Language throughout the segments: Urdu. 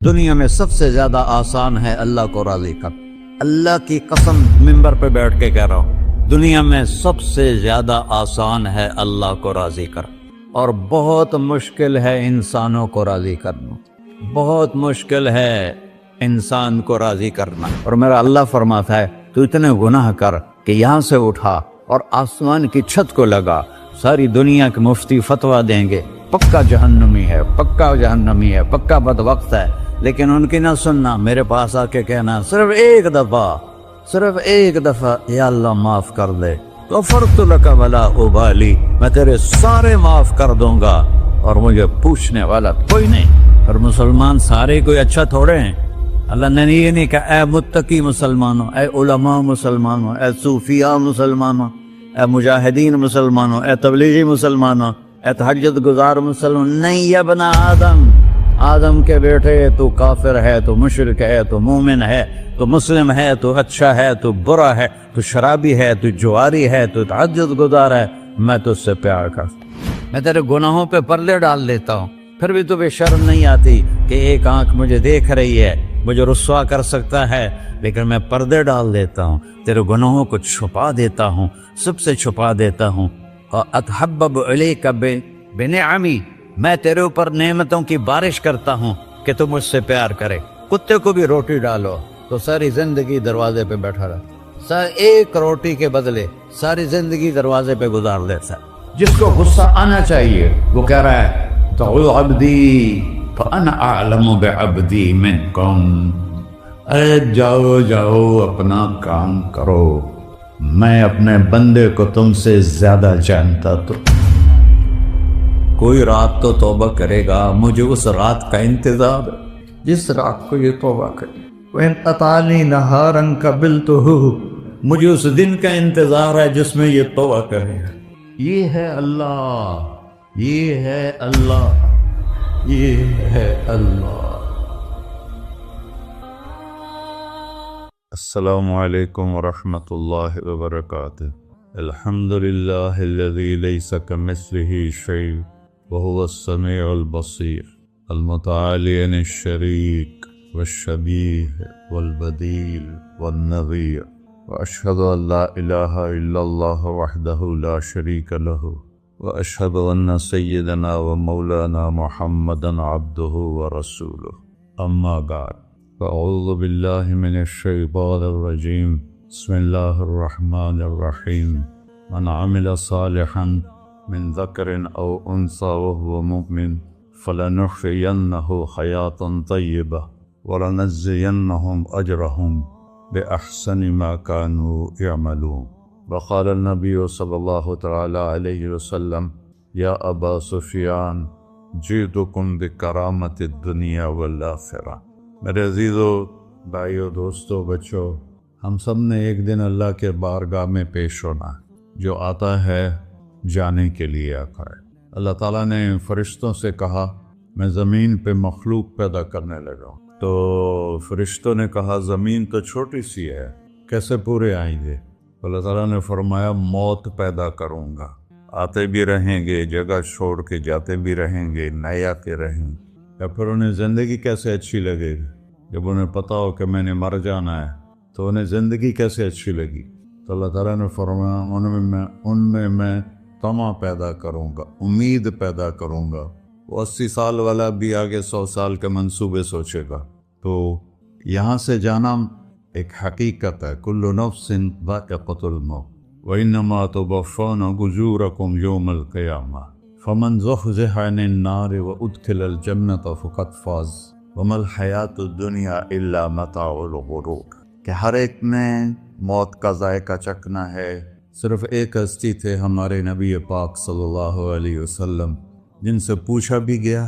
دنیا میں سب سے زیادہ آسان ہے اللہ کو راضی کر. اللہ کی قسم منبر پہ بیٹھ کے کہہ رہا ہوں، دنیا میں سب سے زیادہ آسان ہے اللہ کو راضی کر، اور بہت مشکل ہے انسانوں کو راضی کرنا. بہت مشکل ہے انسان کو راضی کرنا. اور میرا اللہ فرماتا ہے تو اتنے گناہ کر کہ یہاں سے اٹھا اور آسمان کی چھت کو لگا، ساری دنیا کے مفتی فتویٰ دیں گے پکا جہنمی ہے، پکا جہنمی ہے، پکا بدبخت ہے، لیکن ان کی نہ سننا. میرے پاس آ کے کہنا صرف ایک دفعہ یا اللہ معاف کر دے، غفرت لک ولا ابالی، میں تیرے سارے معاف کر دوں گا اور مجھے پوچھنے والا کوئی نہیں. اور مسلمان سارے کوئی اچھا تھوڑے ہیں. اللہ نے یہ نہیں کہا اے متقی مسلمانوں، اے علماء مسلمانوں، اے صوفیاء مسلمانوں، اے مجاہدین مسلمانوں، اے تبلیغی مسلمانوں، اے تہجد گزار مسلمان. نہیں یا ابن آدم کے بیٹے، تو کافر ہے، تو مشرک ہے، تو مومن ہے، تو مسلم ہے، تو اچھا ہے، تو برا ہے، تو شرابی ہے، تو جواری ہے، تو تہجد گزار ہے، میں تو اس سے پیار کرتا ہوں. میں تیرے گناہوں پہ پردے ڈال دیتا ہوں، پھر بھی تمہیں شرم نہیں آتی کہ ایک آنکھ مجھے دیکھ رہی ہے، مجھے رسوا کر سکتا ہے، لیکن میں پردے ڈال دیتا ہوں، تیرے گناہوں کو چھپا دیتا ہوں، سب سے چھپا دیتا ہوں. اتحبب الیک بنعمی، میں تیرے اوپر نعمتوں کی بارش کرتا ہوں کہ تم مجھ سے پیار کرے. کتے کو بھی روٹی ڈالو تو ساری زندگی دروازے پہ بیٹھا رہتا، ایک روٹی کے بدلے ساری زندگی دروازے پہ گزار دیتا. جس کو غصہ آنا چاہیے وہ کہہ رہا ہے تو عبدی فانا اعلم بعبدی منکم، ارے جاؤ اپنا کام کرو، میں اپنے بندے کو تم سے زیادہ جانتا. تو کوئی رات تو توبہ کرے گا، مجھے اس رات کا انتظار ہے جس رات کو یہ توبہ کرے. وَإِنْ أَطَعَنِي نَهَارًا قَبِلْتُهُ، مجھے اس دن کا انتظار ہے جس میں یہ توبہ کرے گا. یہ ہے اللہ، یہ ہے اللہ، یہ ہے اللہ. السلام علیکم ورحمۃ اللہ وبرکاتہ. الحمد للہ الذی لیس کمثلہ شیء وهو السمیع البصیر المتعالی عن الشریک والشبیہ والبدیل والنظیر، واشہد ان لا الہ الا اللہ وحدہ لا شریک لہ، واشہد ان سیدنا ومولانا محمدا عبدہ ورسولہ. اما بعد، فاعوذ باللہ من الشیطان الرجیم. بسم اللہ الرحمن الرحیم. من عمل صالحا من ذکر او انثى وهو مؤمن فلنحيينه حیاتا طیبہ ولنجزینهم اجرهم بأحسن ما كانوا يعملون. وقال النبی صلی اللہ تعالی علیہ وسلم یا ابا سفیان جئتکم بکرامت الدنیا والآخرہ. میرے عزیزو، بھائیو، دوستو، بچوں، ہم سب نے ایک دن اللہ کے بارگاہ میں پیش ہونا، جو آتا ہے جانے کے لیے آتا ہے. اللہ تعالیٰ نے فرشتوں سے کہا میں زمین پہ مخلوق پیدا کرنے لگا. تو فرشتوں نے کہا زمین تو چھوٹی سی ہے، کیسے پورے آئیں گے؟ اللہ تعالیٰ نے فرمایا موت پیدا کروں گا، آتے بھی رہیں گے، جگہ چھوڑ کے جاتے بھی رہیں گے، نئے آتے رہیں گے. یا پھر انہیں زندگی کیسے اچھی لگے گی؟ جب انہیں پتا ہو کہ میں نے مر جانا ہے تو انہیں زندگی کیسے اچھی لگی؟ تو اللہ تعالیٰ نے فرمایا ان میں میں طمع پیدا کروں گا، امید پیدا کروں گا. وہ 80 سال والا بھی آگے 100 سال کے منصوبے سوچے گا. تو یہاں سے جانا ایک حقیقت ہے. کل نفس ذائقۃ الموت وانما توفون اجورکم یوم القیامہ فمن زحزح عن النار وادخل الجنة فقد فاز وما الحیاۃ الدنیا الا متاع الغرور. کہ ہر ایک نے موت کا ذائقہ چکھنا ہے. صرف ایک ہستی تھے ہمارے نبی پاک صلی اللہ علیہ وسلم، جن سے پوچھا بھی گیا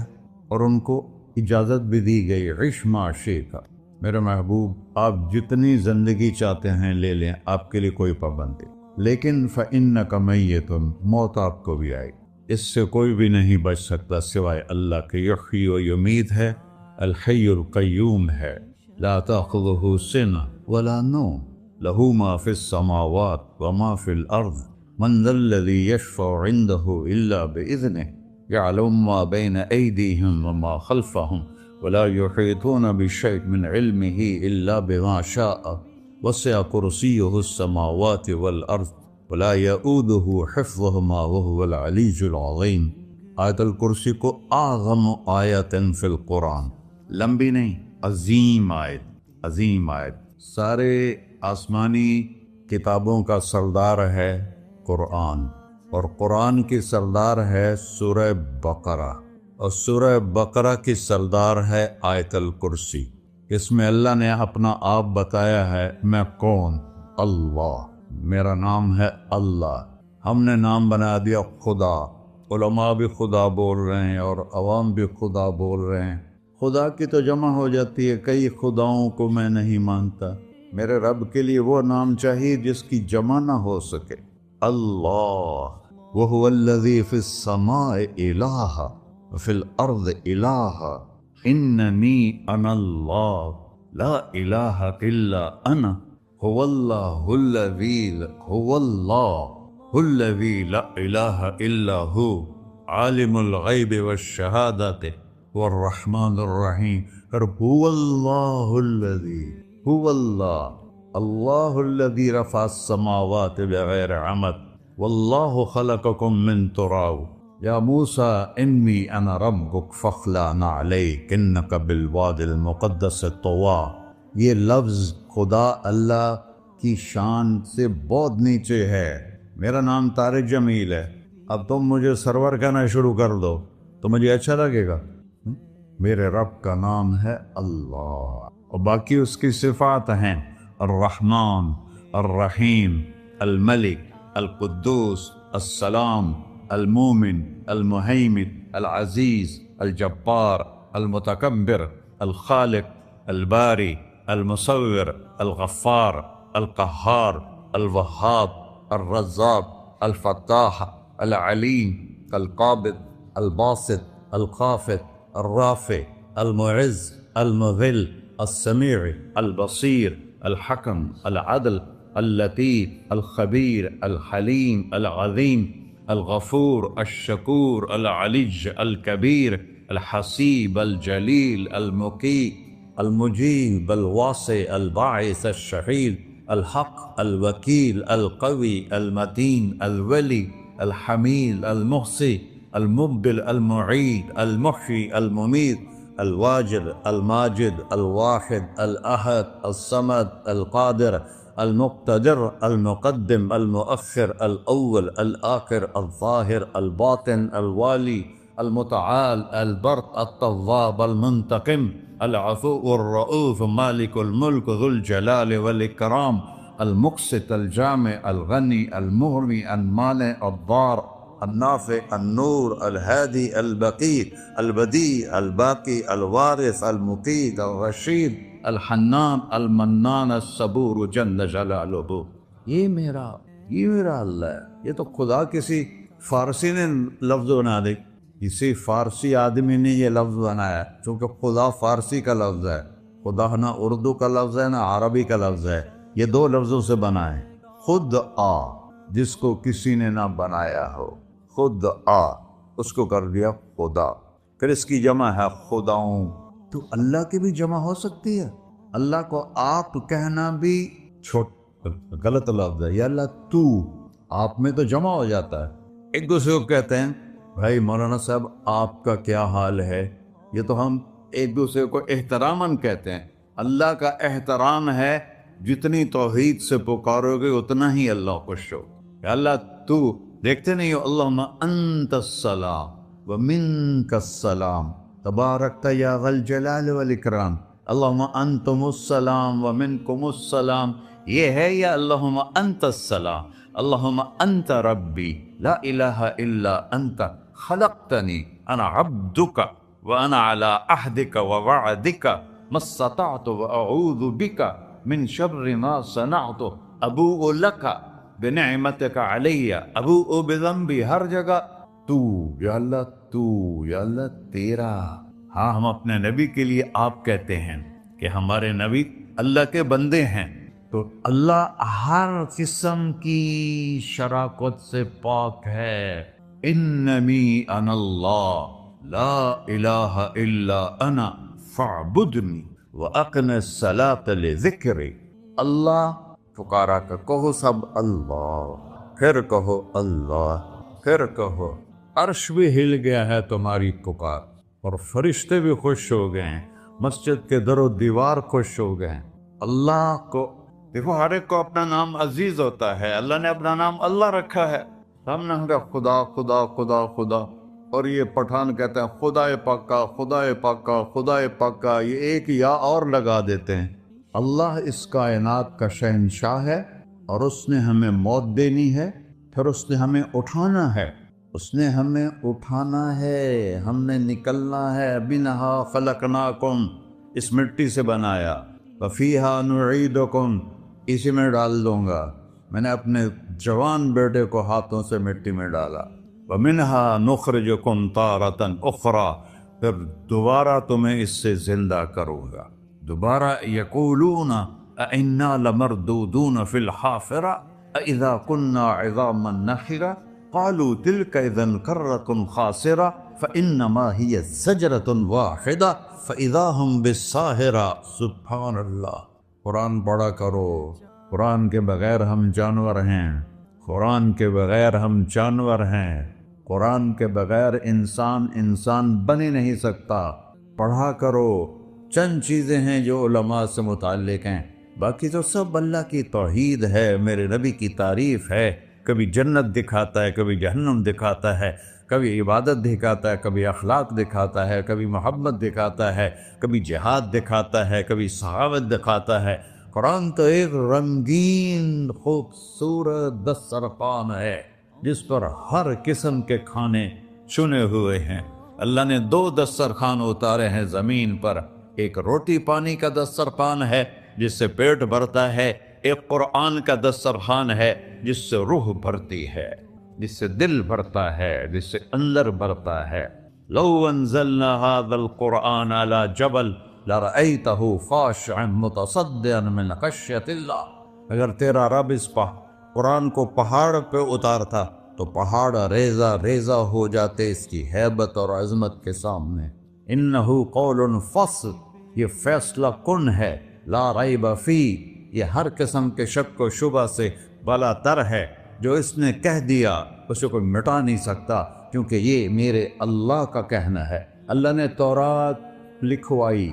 اور ان کو اجازت بھی دی گئی، عش ما شئت. میرے محبوب، آپ جتنی زندگی چاہتے ہیں لے لیں، آپ کے لیے کوئی پابندی، لیکن فإنک میت، موت آپ کو بھی آئے. اس سے کوئی بھی نہیں بچ سکتا سوائے اللہ کے. یحیی و یمیت ہے، الحی القیوم ہے، لا تأخذہ سنہ ولا نوم، لہ ما فی السماوات وما فی الارض، من ذا الذی یشفع عنده الا بإذنہ، یعلم ما بین ایدیہم وما خلفہم ولا يحيطون بشيء من علمه إلا بما شاء وسع كرسيه السماوات والأرض ولا يؤوده حفظهما وهو العلي العظيم۔ آیت الکرسی کو اعظم آیت فی القرآن، لمبی نہیں، عظیم آیت، عظیم آیت۔ سارے آسمانی کتابوں کا سردار ہے قرآن، اور قرآن کی سردار ہے سورہ بقرہ، اور سورہ بقرہ کی سردار ہے آیت الکرسی۔ اس میں اللہ نے اپنا آپ بتایا ہے، میں کون؟ اللہ، میرا نام ہے اللہ۔ ہم نے نام بنا دیا خدا۔ علماء بھی خدا بول رہے ہیں اور عوام بھی خدا بول رہے ہیں۔ خدا کی تو جمع ہو جاتی ہے، کئی خداؤں کو میں نہیں مانتا۔ میرے رب کے لیے وہ نام چاہیے جس کی جمع نہ ہو سکے۔ اللہ وَهُوَ الَّذِي فِي السَّمَاءِ إِلَٰهًا وَفِي الْأَرْضِ إِلَٰهًا إِنَّنِي أَنَا اللَّهُ لَا إِلَٰهَ إِلَّا أَنَا هُوَ اللَّهُ الَّذِي لَا إِلَٰهَ إِلَّا هُوَ عَالِمُ الْغَيْبِ وَالشَّهَادَةِ وَالرَّحْمَٰنُ الرَّحِيمُ۔ هُوَ اللَّهُ الَّذِي هُوَ اللَّهُ الَّذِي رَفَعَ السَّمَاوَاتِ بِغَيْرِ عَمَدٍ وَاللَّهُ خَلَقَكُم مِّن تُرَابٍ يَا مُوسَىٰ إِنِّي أَنَا رَبُّكَ فَاخْلَعْ نَعْلَيْكَ إِنَّكَ بِالْوَادِ الْمُقَدَّسِ طُوًى۔ یہ لفظ خدا اللہ کی شان سے بہت نیچے ہے۔ میرا نام طارق جمیل ہے، اب تم مجھے سرور کہنا شروع کر دو تو مجھے اچھا لگے گا؟ میرے رب کا نام ہے اللہ، اور باقی اس کی صفات ہیں الرحمن، الرحیم، الملک، القدوس، السلام، المومن، المہیمن، العزیز، الجبار، المتکبر، الخالق، الباری، المصور، الغفار، القہار، الوہاب، الرزاق، الفتاح، العلیم، القابض، الباسط، الخافض، الرافع، المعز، المذل، السمیع، البصیر، الحکم، العدل، اللطیف، الخبیر، الحلیم، العظیم، الغفور، الشکور، العلی، الکبیر، الحسیب، الجلیل، المقیت، المجیب، الواسع، الباعث، الشہید، الحق، الوکیل، القوی، المتین، الولی، الحمید، المحصی، المبدل، المعید، المحیی، الممیت، الواجد، الماجد، الواحد، الأحد، الصمد، القادر، المقتدر، المقدم، المؤخر، الأول، الآخر، الظاهر، الباطن، الوالي، المتعال، البر، التواب، المنتقم، العفو، الرؤوف، مالك الملك، ذو الجلال والإكرام، المقسط، الجامع، الغني، المغني، المانع، الضار، النافع، النور، الهادي، البقي، البديع، الباقي، الوارث، المقيت، الرشيد، الحنان، المنان، الصبور جل جلالہ۔ یہ میرا اللہ ہے۔ یہ تو خدا کسی فارسی نے لفظ بنا دی، کسی فارسی آدمی نے یہ لفظ بنایا، چونکہ خدا فارسی کا لفظ ہے، خدا نہ اردو کا لفظ ہے نہ عربی کا لفظ ہے، یہ دو لفظوں سے بنا ہے۔ خود آ، جس کو کسی نے نہ بنایا ہو، خود آ، اس کو کر دیا خدا۔ پھر اس کی جمع ہے خداؤں، تو اللہ کی بھی جمع ہو سکتی ہے۔ اللہ کو آپ کہنا بھی غلط لفظ ہے، یا اللہ تو، آپ میں تو جمع ہو جاتا ہے۔ ایک دوسرے کو کہتے ہیں بھائی مولانا صاحب آپ کا کیا حال ہے، یہ تو ہم ایک دوسرے کو احتراماً کہتے ہیں۔ اللہ کا احترام ہے جتنی توحید سے پکارو گے اتنا ہی اللہ خوش ہو۔ یا اللہ تو، دیکھتے نہیں ہو اللہم انت السلام ومنک السلام تبارکت یا ذا الجلال والاکرام، اللہم انتم السلام ومنکم السلام، یہ ہے یا اللہم انت السلام، اللہم انت ربی لا الہ الا انت خلقتنی انا عبدک وانا علی عہدک ووعدک ما استطعت واعوذ بک من شر ما صنعت ابوء لک بنعمتک علی ابوء بذنبی، ہر جگہ تو، یا اللہ تو، یا اللہ تیرا۔ ہاں ہم اپنے نبی کے لیے آپ کہتے ہیں کہ ہمارے نبی اللہ کے بندے ہیں، تو اللہ ہر قسم کی شراکت سے پاک ہے۔ اننی انا اللہ لا الہ الا انا فاعبدنی واقم الصلاۃ لذکری۔ اللہ پکارا کر، کہو سب اللہ، پھر کہو اللہ، پھر کہو۔ عرش بھی ہل گیا ہے تمہاری پکار، اور فرشتے بھی خوش ہو گئے ہیں، مسجد کے در و دیوار خوش ہو گئے ہیں۔ اللہ کو دیکھو، ہر ایک کو اپنا نام عزیز ہوتا ہے، اللہ نے اپنا نام اللہ رکھا ہے۔ ہم نے کہا خدا خدا خدا خدا، اور یہ پٹھان کہتے ہیں خدا پاکا خدا پاکا خدا پاکا، یہ ایک یا اور لگا دیتے ہیں۔ اللہ اس کائنات کا شہنشاہ ہے، اور اس نے ہمیں موت دینی ہے، پھر اس نے ہمیں اٹھانا ہے، اس نے ہمیں اٹھانا ہے، ہم نے نکلنا ہے۔ منہا خلقناکم، اس مٹی سے بنایا، وفیہا نعیدکم، اسی میں ڈال دوں گا۔ میں نے اپنے جوان بیٹے کو ہاتھوں سے مٹی میں ڈالا۔ ومنہا نخرجکم تارۃ اخری، پھر دوبارہ تمہیں اس سے زندہ کروں گا دوبارہ۔ یقولون اِنَّا لَمَرْدُودُونَ فِي الْحَافِرَةِ أَإِذَا كُنَّا عِظَامًا نَخِرَةً قَالُوا تِلْكَ إِذًا كَرَّةٌ خَاسِرَةٌ فَإِنَّمَا هِيَ زَجْرَةٌ وَاحِدَةٌ فَإِذَا هُمْ بِالسَّاهِرَةِ۔ سبحان اللہ۔ قرآن پڑھا کرو، قرآن کے بغیر ہم جانور ہیں، قرآن کے بغیر ہم جانور ہیں، قرآن کے بغیر انسان بن ہی نہیں سکتا۔ پڑھا کرو، چند چیزیں ہیں جو علماء سے متعلق ہیں، باقی تو سب اللہ کی توحید ہے، میرے نبی کی تعریف ہے۔ کبھی جنت دکھاتا ہے، کبھی جہنم دکھاتا ہے، کبھی عبادت دکھاتا ہے، کبھی اخلاق دکھاتا ہے، کبھی محبت دکھاتا ہے، کبھی جہاد دکھاتا ہے، کبھی صحابت دکھاتا ہے۔ قرآن تو ایک رنگین خوبصورت دسترخوان ہے جس پر ہر قسم کے کھانے چنے ہوئے ہیں۔ اللہ نے 2 دسترخوان اتارے ہیں زمین پر، ایک روٹی پانی کا دسترخوان ہے جس سے پیٹ بھرتا ہے، ایک قرآن کا دسترخوان ہے جس سے روح بھرتی ہے، جس سے دل بھرتا ہے، جس سے اندر بھرتا ہے۔ لو انزلنا هذا القرآن على جبل لرأيته خاشعا متصدعا من خشية اللہ۔ اگر تیرا رب اس قرآن کو پہاڑ پہ اتارتا تو پہاڑ ریزہ ریزہ ہو جاتے اس کی ہیبت اور عظمت کے سامنے۔ انہ قول فصل، یہ فیصلہ کن ہے، لا ریب فی، یہ ہر قسم کے شک و شبہ سے بلا تر ہے۔ جو اس نے کہہ دیا اسے کوئی مٹا نہیں سکتا، کیونکہ یہ میرے اللہ کا کہنا ہے۔ اللہ نے تورات لکھوائی،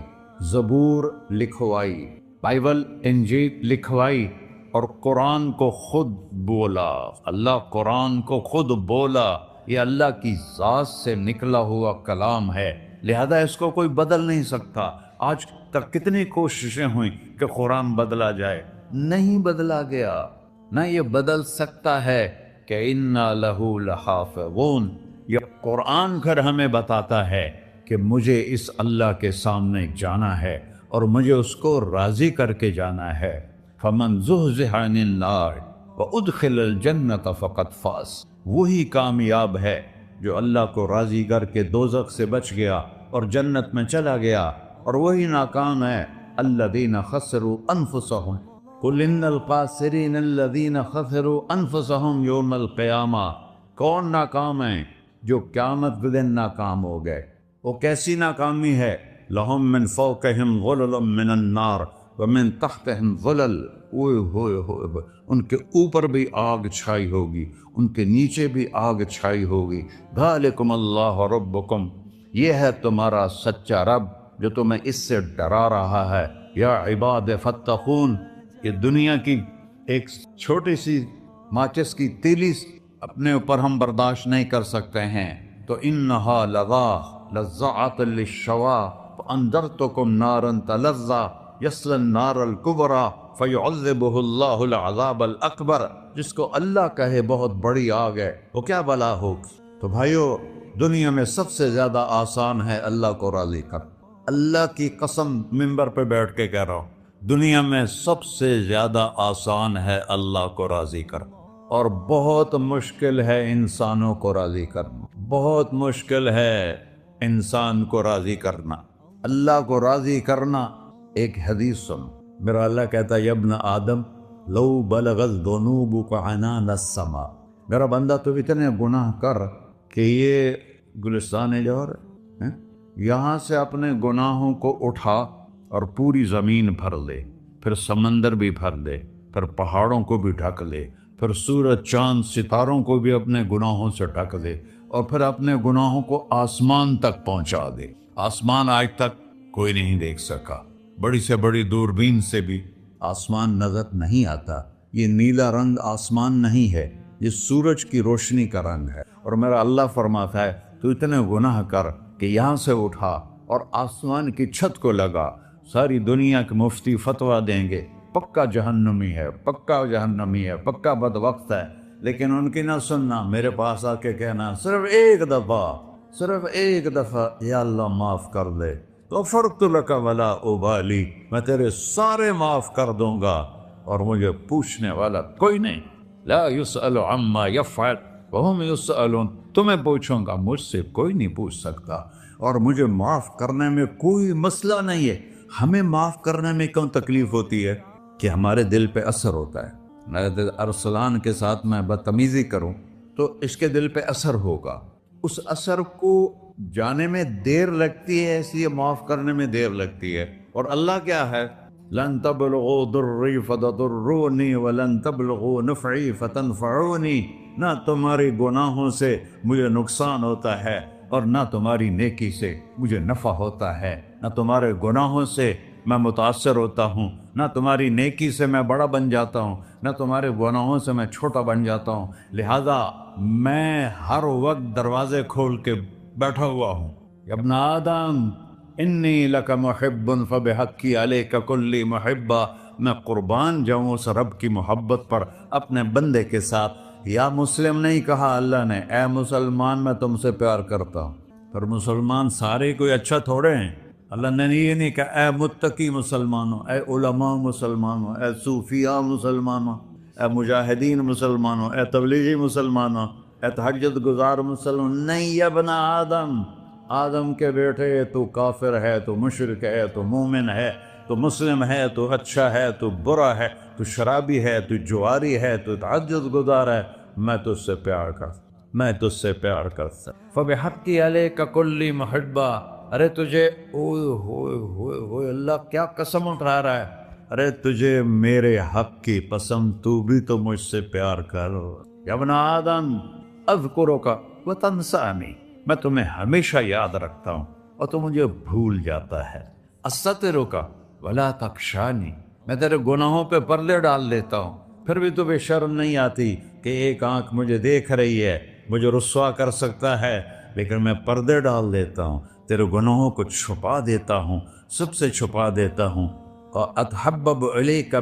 زبور لکھوائی، بائبل انجیل لکھوائی، اور قرآن کو خود بولا۔ اللہ قرآن کو خود بولا، یہ اللہ کی ذات سے نکلا ہوا کلام ہے، لہذا اس کو کوئی بدل نہیں سکتا۔ آج تک کتنی کوششیں ہوئیں کہ قرآن بدلا جائے، نہیں بدلا گیا، نہ یہ بدل سکتا ہے کہ اِنَّا لَهُ لَحَافِظُونَ۔ یہ قرآن پھر ہمیں بتاتا ہے کہ مجھے اس اللہ کے سامنے جانا ہے اور مجھے اس کو راضی کر کے جانا ہے۔ فَمَنْ زُحْزِحَ عَنِ النَّارِ وَأُدْخِلَ الْجَنَّةَ فَقَدْ فَازَ، وہی کامیاب ہے جو اللہ کو راضی کر کے دوزخ سے بچ گیا اور جنت میں چلا گیا، اور وہی ناکام ہے الَّذِينَ خَسِرُوا أَنفُسَهُمْ قُلْ إِنَّ الْخَاسِرِينَ الَّذِينَ خَسِرُوا أَنفُسَهُمْ يَوْمَ الْقِيَامَةِ۔ کون ناکام ہیں؟ جو قیامت کے دن ناکام ہو گئے۔ وہ کیسی ناکامی ہے؟ لَهُم مِّن فَوْقِهِمْ ظُلُلٌ مِّنَ النَّارِ وَمِن تَحْتِهِمْ ظُلَلٌ، ہوئے ان کے اوپر بھی آگ چھائی ہوگی، ان کے نیچے بھی آگ چھائی ہوگی۔ ذَلِكُمُ اللَّهُ رَبُّكُمْ، یہ ہے تمہارا سچا رب جو تمہیں اس سے ڈرا رہا ہے۔ یا عباد فاتقون، یہ دنیا کی ایک چھوٹی سی ماچس کی تیلی اپنے اوپر ہم برداشت نہیں کر سکتے ہیں، تو انہا لَظَّاءَةٌ لِلشَّوَىٰ فَأَنذَرْتُكُمْ نَارًا تَلَظَّىٰ يَصْلَى النَّارَ الْكُبْرَىٰ فَيُعَذِّبُهُ اللَّهُ الْعَذَابَ الْأَكْبَرَ۔ جس کو اللہ کہے بہت بڑی آگ ہے، وہ کیا بلا ہوگی؟ تو بھائیو، دنیا میں سب سے زیادہ آسان ہے اللہ کو راضی کر۔ اللہ کی قسم منبر پہ بیٹھ کے کہہ رہا ہوں، دنیا میں سب سے زیادہ آسان ہے اللہ کو راضی کر، اور بہت مشکل ہے انسانوں کو راضی کرنا، بہت مشکل ہے انسان کو راضی کرنا۔ اللہ کو راضی کرنا، ایک حدیث سن، میرا اللہ کہتا ہے ابن آدم لو بلغت ذنوبک عنان السماء، میرا بندہ تو اتنے گناہ کر کہ یہ گلستان جوہر یہاں سے اپنے گناہوں کو اٹھا اور پوری زمین بھر لے، پھر سمندر بھی بھر دے، پھر پہاڑوں کو بھی ڈھک لے، پھر سورج چاند ستاروں کو بھی اپنے گناہوں سے ڈھک دے، اور پھر اپنے گناہوں کو آسمان تک پہنچا دے۔ آسمان آج تک کوئی نہیں دیکھ سکا، بڑی سے بڑی دوربین سے بھی آسمان نظر نہیں آتا۔ یہ نیلا رنگ آسمان نہیں ہے، یہ سورج کی روشنی کا رنگ ہے۔ اور میرا اللہ فرماتا ہے تو اتنے گناہ کر کہ یہاں سے اٹھا اور آسمان کی چھت کو لگا، ساری دنیا کے مفتی فتویٰ دیں گے پکا جہنمی ہے، پکا جہنمی ہے، پکا بدبخت ہے، لیکن ان کی نہ سننا، میرے پاس آ کے کہنا صرف ایک دفعہ یا اللہ معاف کر دے، غفرت لک ولا ابالی، میں تیرے سارے معاف کر دوں گا اور مجھے پوچھنے والا کوئی نہیں۔ لا یسأل عما یفعل وہم یسألون، تمہیں پوچھوں گا، مجھ سے کوئی نہیں پوچھ سکتا، اور مجھے معاف کرنے میں کوئی مسئلہ نہیں ہے۔ ہمیں معاف کرنے میں کیوں تکلیف ہوتی ہے؟ کہ ہمارے دل پہ اثر ہوتا ہے۔ میرے دل ارسلان کے ساتھ میں بدتمیزی کروں تو اس کے دل پہ اثر ہوگا، اس اثر کو جانے میں دیر لگتی ہے، اس لیے معاف کرنے میں دیر لگتی ہے۔ اور اللہ کیا ہے؟ لن تبلغوا ضری فتضرونی ولن تبلغوا نفعی فتنفعونی، نہ تمہاری گناہوں سے مجھے نقصان ہوتا ہے اور نہ تمہاری نیکی سے مجھے نفع ہوتا ہے، نہ تمہارے گناہوں سے میں متاثر ہوتا ہوں، نہ تمہاری نیکی سے میں بڑا بن جاتا ہوں، نہ تمہارے گناہوں سے میں چھوٹا بن جاتا ہوں، لہذا میں ہر وقت دروازے کھول کے بیٹھا ہوا ہوں۔ ابن آدم انی لک محب فبحقی علیک کلی محبہ، میں قربان جاؤں اس رب کی محبت پر اپنے بندے کے ساتھ۔ یا مسلم نہیں کہا اللہ نے، اے مسلمان میں تم سے پیار کرتا ہوں۔ پر مسلمان سارے کوئی اچھا تھوڑے ہیں۔ اللہ نے یہ نہیں کہا اے متقی مسلمانوں، اے علماء مسلمانوں، اے صوفیاء مسلمانوں، اے مجاہدین مسلمانوں، اے تبلیغی مسلمانوں، اے تہجد گزار مسلمان، نہیں یا ابن آدم، آدم کے بیٹے، تو کافر ہے، تو مشرک ہے، تو مومن ہے، تو مسلم ہے، تو اچھا ہے، تو برا ہے، تو شرابی ہے، تو جواری ہے، تو تہجد گزار ہے، میں تجھ سے پیار کرتا فبحقی علیک کلی محبہ۔ ارے تجھے اوئے ہوئے ہوئے ہوئے، اللہ کیا قسم اٹھا رہا ہے، ارے تجھے میرے حق کی قسم، تو بھی تو مجھ سے پیار کر۔ یا ابن آدم اذکرک وتنسانی، میں تمہیں ہمیشہ یاد رکھتا ہوں اور تو مجھے بھول جاتا ہے۔ استترک ولا تخشانی، میں تیرے گناہوں پہ پردے ڈال دیتا ہوں، پھر بھی تمہیں شرم نہیں آتی کہ ایک آنکھ مجھے دیکھ رہی ہے، مجھے رسوا کر سکتا ہے، لیکن میں پردے ڈال دیتا ہوں، تیرے گناہوں کو چھپا دیتا ہوں، سب سے چھپا دیتا ہوں۔ اور اتحبب علیک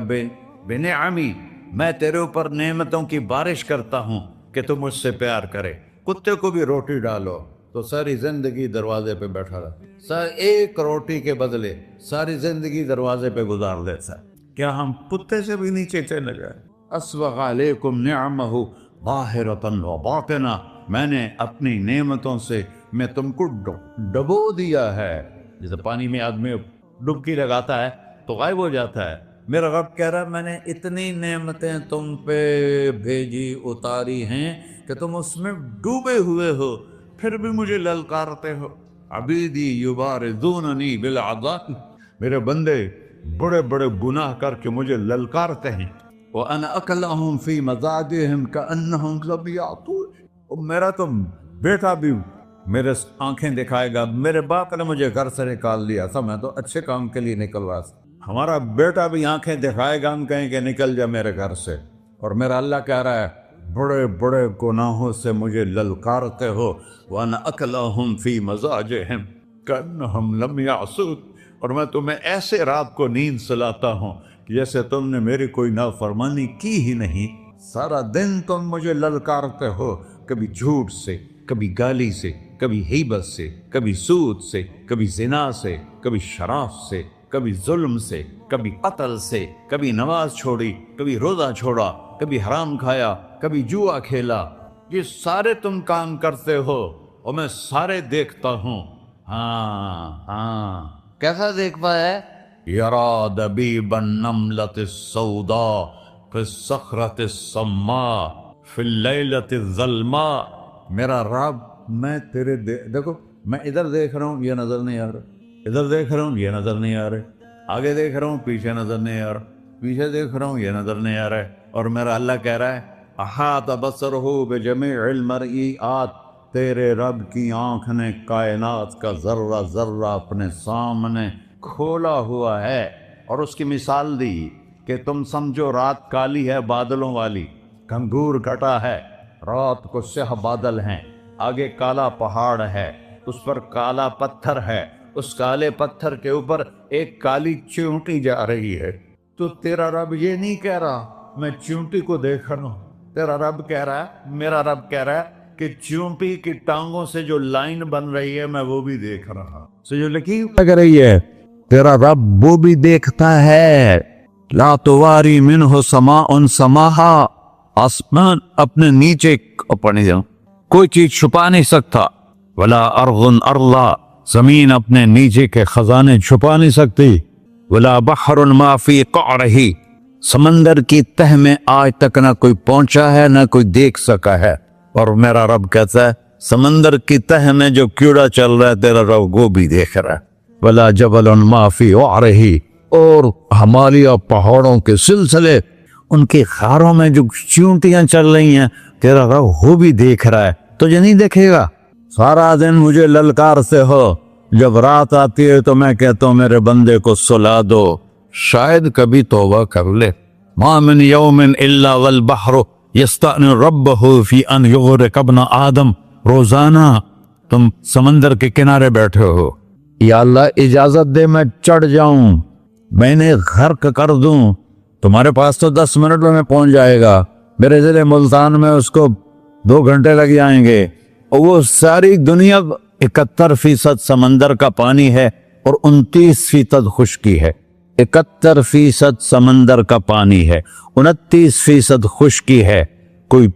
بنعمی، میں تیرے اوپر نعمتوں کی بارش کرتا ہوں کہ تو مجھ سے پیار کرے۔ کتے کو بھی روٹی ڈالو تو ساری زندگی دروازے پہ بیٹھا رہا، ایک روٹی کے بدلے ساری زندگی دروازے پہ گزار دیتا ہے۔ کیا ہم کتے سے بھی نیچے چلے گئے؟ اسبغ علیکم نعمہ ظاہرۃ و باطنہ، میں نے اپنی نعمتوں سے میں تم کو ڈبو دیا ہے۔ جیسے پانی میں آدمی ڈبکی لگاتا ہے تو غائب ہو جاتا ہے، میرا رب کہہ رہا ہے میں نے اتنی نعمتیں تم پہ بھیجی، اتاری ہیں کہ تم اس میں ڈوبے ہوئے ہو، پھر بھی مجھے للکارتے ہو۔ عبیدی یبارزوننی بالعذاب، میرے بندے بڑے بڑے گناہ کر کے مجھے للکارتے ہیں۔ وَأَنَا أَكْلَهُمْ فِي مَزَاجِهِمْ كَأَنَّهُمْ لَمْ يَعْطُونِ، اور میرا تو بیٹا بھی میرے آنکھیں دکھائے گا، میرے باپ نے مجھے گھر سے نکال لیا تھا، میں تو اچھے کام کے لیے نکل رہا تھا، ہمارا بیٹا بھی آنکھیں دکھائے گا، ہم کہیں کہ نکل جا میرے گھر سے۔ اور میرا اللہ کہہ رہا ہے بڑے بڑے گناہوں سے مجھے للکارتے ہو۔ وَأَنَا أَكْلَهُمْ فِي مَزَاجِهِمْ كَأَنَّهُمْ لَمْ يَعْصُونِ، اور میں تمہیں ایسے رات کو نیند سلاتا ہوں کہ جیسے تم نے میری کوئی نافرمانی کی ہی نہیں۔ سارا دن تم مجھے للکارتے ہو، کبھی جھوٹ سے، کبھی گالی سے، کبھی غیبت سے، کبھی سود سے، کبھی زنا سے، کبھی شراب سے، کبھی ظلم سے، کبھی قتل سے، کبھی نماز چھوڑی، کبھی روزہ چھوڑا، کبھی حرام کھایا، کبھی جوا کھیلا۔ یہ سارے تم کام کرتے ہو اور میں سارے دیکھتا ہوں۔ ہاں کیسا دیکھ پایا؟ یرا دبیب النملۃ السوداء فی الصخرۃ الصماء فی اللیلۃ الظلماء، میرا رب میں تیرے دیکھو میں ادھر دیکھ رہا ہوں یہ نظر نہیں آ رہا، ادھر دیکھ رہا ہوں یہ نظر نہیں آ رہے، آگے دیکھ رہا ہوں پیچھے نظر نہیں آ رہا، پیچھے دیکھ رہا ہوں یہ نظر نہیں آ رہا ہے، اور میرا اللہ کہہ رہا ہے احاط بصرہ بجمیع المرئیات، تیرے رب کی آنکھ نے کائنات کا ذرہ ذرہ اپنے سامنے کھولا ہوا ہے، اور اس کی مثال دی کہ تم سمجھو رات کالی ہے بادلوں والی، گھنگور گھٹا ہے، رات کو سیاہ بادل ہیں، آگے کالا پہاڑ ہے، اس پر کالا پتھر ہے، اس کالے پتھر کے اوپر ایک کالی چیونٹی جا رہی ہے، تو تیرا رب یہ نہیں کہہ رہا میں چیونٹی کو دیکھ رہا ہوں، تیرا رب کہہ رہا ہے، میرا رب کہہ رہا ہے کہ چیونٹی کی ٹانگوں سے جو لائن بن رہی ہے میں وہ بھی دیکھ رہا ہوں، سے جو لکھی لگ رہی ہے تیرا رب وہ بھی دیکھتا ہے۔ لا تواری منہ سماء سماہا، آسمان اپنے نیچے پڑھنے جاؤں کوئی چیز چھپا نہیں سکتا، ولا ارض ارضا، زمین اپنے نیچے کے خزانے چھپا نہیں سکتی، ولا بحر ما فی قعرہ، سمندر کی تہ میں آج تک نہ کوئی پہنچا ہے نہ کوئی دیکھ سکا ہے، اور میرا رب کہتا ہے سمندر کی تہ میں جو کیڑا چل رہا ہے تیرا رب وہ بھی دیکھ رہا ہے، ولا جبل ما فی وعرہ، اور ہمالیہ پہاڑوں کے سلسلے ان کی خاروں میں جو چیونٹیاں چل رہی ہیں تیرا رب وہ بھی دیکھ رہا ہے، تجھے نہیں دیکھے گا؟ سارا دن مجھے للکارتے ہو، جب رات آتی ہے تو میں کہتا ہوں میرے بندے کو سلا دو، شاید کبھی توبہ کر لے۔ ما من یوم الا والبحر یستأنی ربہ فی ان یغرق ابن آدم، روزانہ تم سمندر کے کنارے بیٹھے ہو، یا اللہ اجازت دے میں چڑھ جاؤں، میں نے غرق کر دوں، تمہارے پاس تو 10 منٹ میں پہنچ جائے گا، میرے ضلع ملتان میں اس کو 2 گھنٹے لگ جائیں گے، اور وہ ساری دنیا 71% سمندر کا پانی ہے اور 29% خشکی ہے، 71% سمندر کا پانی ہے، 29% خشکی ہے، کوئی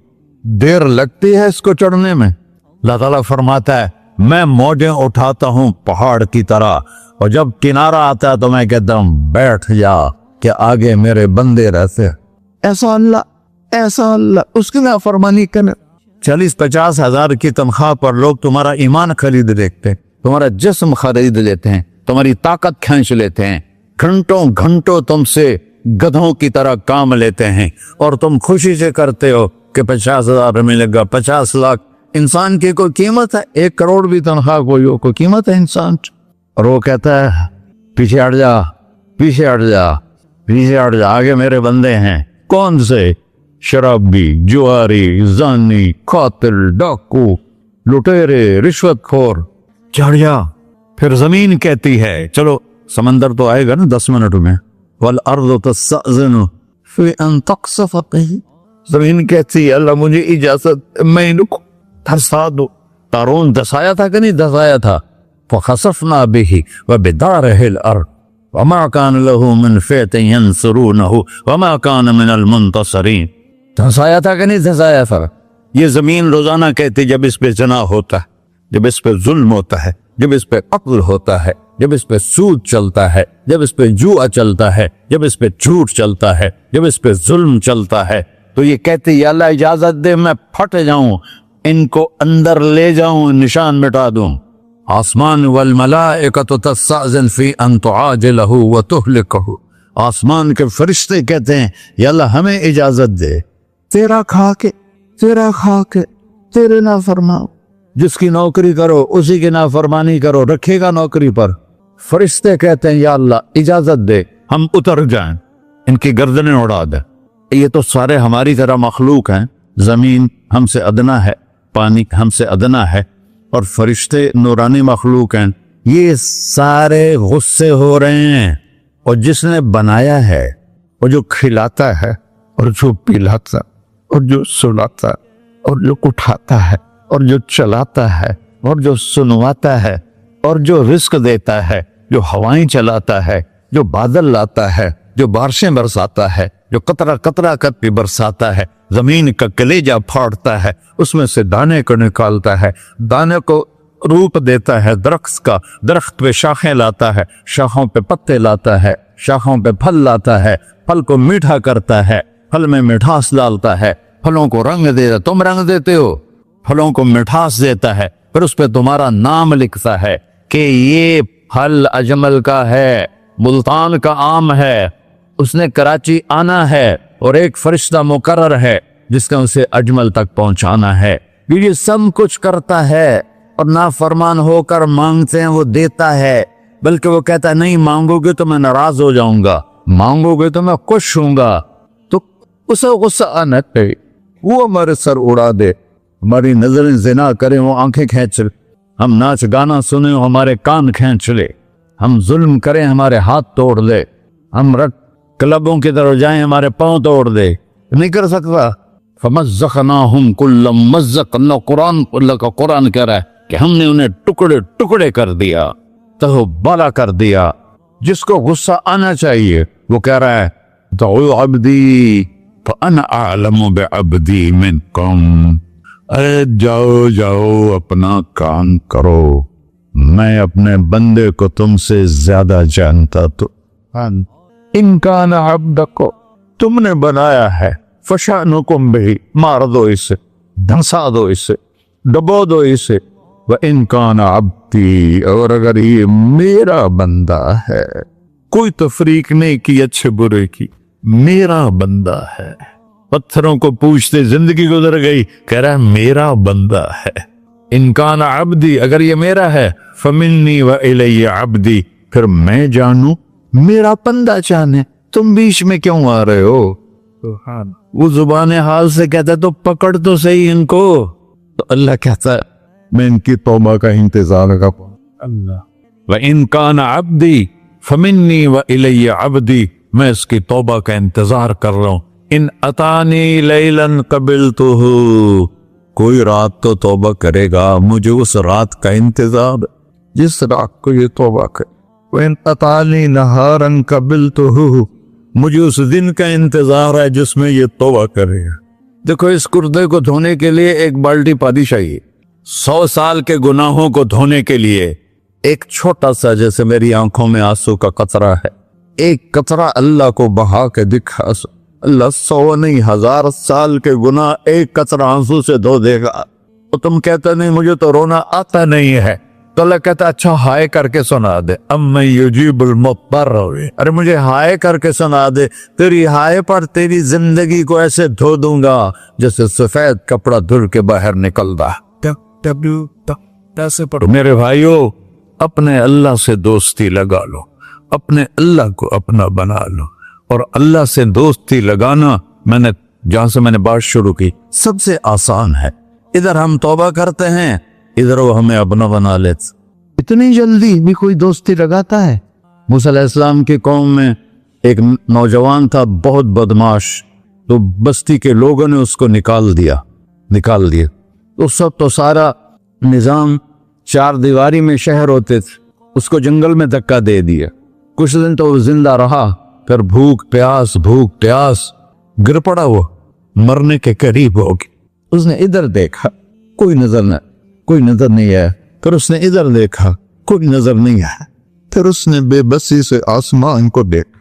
دیر لگتی ہے اس کو چڑھنے میں؟ اللہ تعالیٰ فرماتا ہے میں موجیں اٹھاتا ہوں پہاڑ کی طرح، اور جب کنارہ آتا ہے تو میں کہتا ہوں بیٹھ جا کہ آگے میرے بندے رہتے ہیں۔ ایسا اللہ اس کی نافرمانی کرے، 40-50 ہزار کی تنخواہ پر لوگ تمہارا ایمان خرید لیتے ہیں، تمہارا جسم خرید لیتے ہیں، تمہاری طاقت کھینچ لیتے ہیں، گھنٹوں گھنٹوں تم سے گدھوں کی طرح کام لیتے ہیں، اور تم خوشی سے کرتے ہو کہ 50,000 ملے گا، 50 لاکھ، انسان کی کوئی قیمت ہے؟ 1 کروڑ بھی تنخواہ کوئی قیمت ہے انسان؟ اور وہ کہتا ہے پیچھے ہٹ جا، پیچھے ہٹ جا، پیچھے ہٹ جا، آگے میرے بندے ہیں۔ کون سے؟ شرابی، جواری، زانی، قاتل، ڈاکو، لٹیرے، رشوت خور، چڑھ جا۔ پھر زمین کہتی ہے چلو سمندر تو آئے گا نا 10 منٹ میں، والارض تستأذن فی ان تقصف بہ، زمین کہتی ہے اللہ مجھے اجازت، میں ان کو دھسا دو۔ قارون دھسایا تھا کہ نہیں دھسایا تھا؟ فخسفنا به وبداره الارض وما كان له من فئة ينصرونه وما كان من المنتصرين، دھسایا تھا کہ نہیں دھسایا تھا؟ یہ زمین روزانہ کہتی جب اس پہ زنا ہوتا ہے، جب اس پہ ظلم ہوتا ہے، جب اس پہ قتل ہوتا ہے، جب اس پہ سود چلتا ہے، جب اس پہ جوا چلتا ہے، جب اس پہ جھوٹ چلتا ہے، جب اس پہ ظلم چلتا ہے، تو یہ کہتی یا اللہ اجازت دے میں پھٹ جاؤں، ان کو اندر لے جاؤں، نشان مٹا دوں۔ آسمان والملائکۃ تستأذن فی ان تعاجلہ وتہلکہ، آسمان کے فرشتے کہتے ہیں یا اللہ ہمیں اجازت دے، تیرا کھا کے تیرے نافرماؤ، جس کی نوکری کرو اسی کی نافرمانی کرو، رکھے گا نوکری پر۔ فرشتے کہتے ہیں یا اللہ اجازت دے ہم اتر جائیں، ان کی گردنیں اڑا دے۔ یہ تو سارے ہماری طرح مخلوق ہیں، زمین ہم سے ادنا ہے، پانی ہم سے ادنا ہے، اور فرشتے نورانی مخلوق ہیں، یہ سارے غصے ہو رہے ہیں، اور جس نے بنایا ہے، اور جو کھلاتا ہے، اور جو پلاتا، اور جو سلاتا، اور جو اٹھاتا ہے، اور جو چلاتا ہے، اور جو سنواتا ہے، اور جو رزق دیتا ہے، جو ہوائیں چلاتا ہے، جو بادل لاتا ہے، جو بارشیں برساتا ہے، جو قطرہ قطرہ کر کے برساتا ہے، زمین کا کلیجہ پھاڑتا ہے، اس میں سے دانے کو نکالتا ہے، دانے کو روپ دیتا ہے درخت کا، درخت پہ شاخیں لاتا ہے، شاخوں پہ پتے لاتا ہے، شاخوں پہ پھل لاتا ہے، پھل کو میٹھا کرتا ہے، پھل میں مٹھاس ڈالتا ہے، پھلوں کو رنگ دیتا، تم رنگ دیتے ہو، پھلوں کو مٹھاس دیتا ہے، پھر اس پہ تمہارا نام لکھتا ہے کہ یہ پھل اجمل کا ہے، ملتان کا آم ہے، اس نے کراچی آنا ہے اور ایک فرشتہ مقرر ہے جس نے اسے اجمل تک پہنچانا ہے۔ یہ سب کچھ کرتا ہے اور نافرمان ہو کر مانگتے ہیں وہ دیتا ہے، بلکہ وہ کہتا ہے نہیں مانگو گے تو میں ناراض ہو جاؤں گا، مانگو گے تو میں خوش ہوں گا۔ تو اسے غصہ آنا چاہیے، وہ ہمارے سر اڑا دے، ہماری نظریں زنا کریں وہ آنکھیں کھینچ لے، ہم ناچ گانا سنیں وہ ہمارے کان کھینچ لے، ہم ظلم کریں ہمارے ہاتھ توڑ لے، ہم کلبوں کی طرف جائیں ہمارے پاؤں توڑ دے، نہیں کر سکتا۔ فَمَزَّقْنَاهُمْ كُلَّ مُمَزَّقٍ، اللہ کا قرآن کہہ رہا ہے کہ ہم نے انہیں ٹکڑے ٹکڑے کر دیا، تہو بالا کر دیا۔ جس کو غصہ آنا چاہیے وہ کہہ رہا ہے دعوا عبدی فأنا أعلم بعبدی منکم، ارے جاؤ جاؤ اپنا کام کرو، میں اپنے بندے کو تم سے زیادہ جانتا۔ تو ان کان عبدک، تم نے بنایا ہے، فشانکم بہ، مار دو اسے، دھنسا دو اسے، ڈبو دو اسے۔ وَإِن كَانَ عَبْدِي، اور اگر یہ میرا بندہ ہے، کوئی تفریق نہیں کی اچھے برے کی، میرا بندہ ہے۔ پتھروں کو پوچھتے زندگی گزر گئی، کہہ رہا ہے میرا بندہ ہے۔ ان کان عبدی، اگر یہ میرا ہے، فمنی وإلی عبدی، پھر میں جانوں میرا بندہ جانے، تم بیچ میں کیوں آ رہے ہو؟ وہ زبان حال سے کہتا ہے تو پکڑ تو صحیح ان کو۔ تو اللہ کہتا ہے میں ان کی توبہ کا انتظار کروں۔ اللہ وَإِن كَانَ عَبْدِي فَمِنِّي وَإِلَيَّ عَبْدِي، میں اس کی توبہ کا انتظار کر رہا ہوں۔ ان اتانی لیلاً قبلتہ، کوئی رات تو توبہ کرے گا، مجھے اس رات کا انتظار جس رات کو یہ توبہ کرے۔ وَإِن اتانی نہاراً قبلتہ، مجھے اس دن کا انتظار ہے جس میں یہ توبہ کرے گا۔ دیکھو اس کردے کو دھونے کے لیے ایک بالٹی پانی چاہیے، 100 سال کے گناہوں کو دھونے کے لیے ایک چھوٹا سا، جیسے میری آنکھوں میں آنسو کا قطرہ ہے، ایک قطرہ اللہ کو بہا کے دکھا، اللہ 100 نہیں 1000 سال کے گناہ ایک قطرہ آنسو سے دھو دے گا۔ تو تم کہتے نہیں مجھے تو رونا آتا نہیں ہے، تو اللہ کہتا اچھا ہائے کر کے سنا دے، اَمَّن یُجِیبُ الْمُضْطَرَّ، ارے مجھے ہائے کر کے سنا دے، تیری ہائے پر تیری زندگی کو ایسے دھو دوں گا جیسے سفید کپڑا دھل کے باہر نکلتا۔ میرے بھائیو، اپنے اللہ سے دوستی لگا لو، اپنے اللہ کو اپنا بنا لو، اور اللہ سے دوستی لگانا جہاں سے میں نے بات شروع کی سب سے آسان ہے۔ ادھر ہم توبہ کرتے ہیں، ادھر وہ ہمیں اپنا بنا لیتے۔ اتنی جلدی بھی کوئی دوستی لگاتا ہے؟ موسیٰ علیہ السلام کی قوم میں ایک نوجوان تھا بہت بدماش، تو بستی کے لوگوں نے اس کو نکال دیا۔ اس وقت تو سارا نظام 4 دیواری میں شہر ہوتے تھے، اس کو جنگل میں دھکا دے دیا۔ کچھ دن تو وہ زندہ رہا، پھر بھوک پیاس گر پڑا، وہ مرنے کے قریب ہو گیا۔ اس نے ادھر دیکھا، کوئی نظر نہیں آیا، پھر اس نے ادھر دیکھا، کوئی نظر نہیں آیا، پھر اس نے بے بسی سے آسمان کو دیکھا،